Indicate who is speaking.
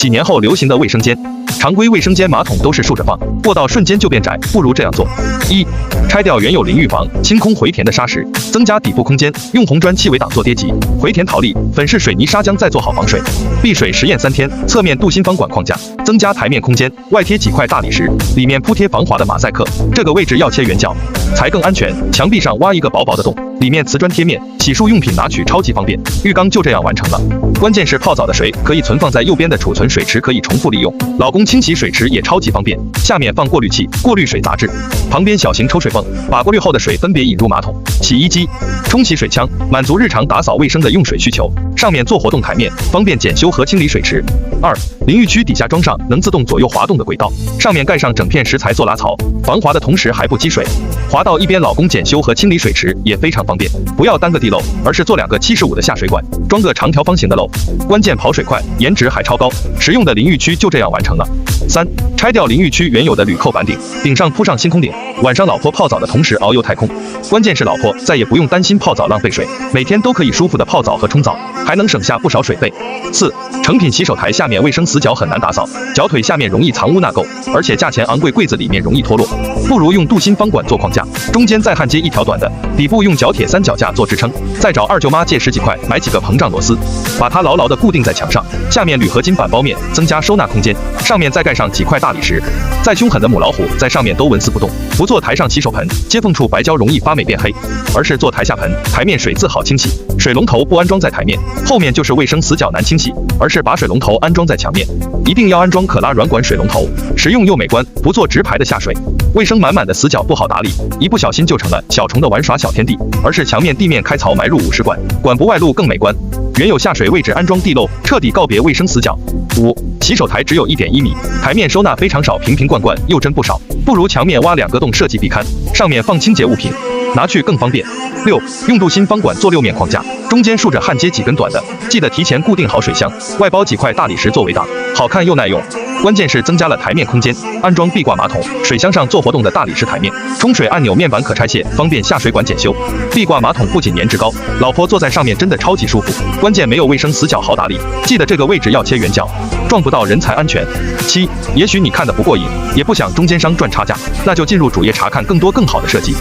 Speaker 1: 几年后流行的卫生间。常规卫生间马桶都是竖着放，过道瞬间就变窄，不如这样做：一、拆掉原有淋浴房，清空回填的砂石，增加底部空间，用红砖砌围挡做跌级，回填陶粒、粉饰水泥砂浆再做好防水。避水实验3天，侧面镀锌方管框架，增加台面空间，外贴几块大理石，里面铺贴防滑的马赛克，这个位置要切圆角，才更安全。墙壁上挖一个薄薄的洞，里面瓷砖贴面，洗漱用品拿取超级方便。浴缸就这样完成了。关键是泡澡的水可以存放在右边的储存水池，可以重复利用。老公清洗水池也超级方便，下面放过滤器，过滤水杂质，旁边小型抽水泵，把过滤后的水分别引入马桶、洗衣机、冲洗水枪，满足日常打扫卫生的用水需求。上面做活动台面，方便检修和清理水池。2、淋浴区底下装上能自动左右滑动的轨道，上面盖上整片石材做拉槽，防滑的同时还不积水。滑道一边老公检修和清理水池也非常方便，不要单个地漏，而是做2个75的下水管，装个长条方形的漏。关键跑水快，颜值还超高，实用的淋浴区就这样完成了。3、拆掉淋浴区原有的铝扣板顶，顶上铺上星空顶，晚上老婆泡澡的同时遨游太空。关键是老婆再也不用担心泡澡浪费水，每天都可以舒服的泡澡和冲澡，还能省下不少水费。4、成品洗手台下面卫生死角很难打扫，脚腿下面容易藏污纳垢，而且价钱昂贵，柜子里面容易脱落，不如用镀锌方管做框架，中间再焊接一条短的，底部用角铁3脚架做支撑，再找二舅妈借10几块买几个膨胀螺丝，把它牢牢的固定在墙上，下面铝合金板包面，增加收纳空间，上面再盖上几块大理石。再凶狠的母老虎在上面都纹丝不动。不做台上洗手盆，接缝处白胶容易发霉变黑，而是做台下盆，台面水渍好清洗，水龙头不安装在台面，后面就是卫生死角难清洗，而是把水龙头安装在墙面。一定要安装可拉软管水龙头，实用又美观，不做直排的下水。卫生满满的死角不好打理，一不小心就成了小虫的玩耍小天地，而是墙面地面开槽埋入50管，管不外露更美观。原有下水位置安装地漏，彻底告别卫生死角。5、洗手台只有1.1米，台面收纳非常少，瓶瓶罐罐又真不少，不如墙面挖2个洞设计壁龛，上面放清洁物品，拿去更方便。6、用镀锌方管做6面框架，中间竖着焊接几根短的，记得提前固定好水箱，外包几块大理石做围挡，好看又耐用。关键是增加了台面空间，安装壁挂马桶，水箱上做活动的大理石台面，冲水按钮面板可拆卸，方便下水管检修。壁挂马桶不仅颜值高，老婆坐在上面真的超级舒服，关键没有卫生死角好打理，记得这个位置要切圆角，撞不到人才安全。7、也许你看的不过瘾，也不想中间商赚差价，那就进入主页查看更多更好的设计。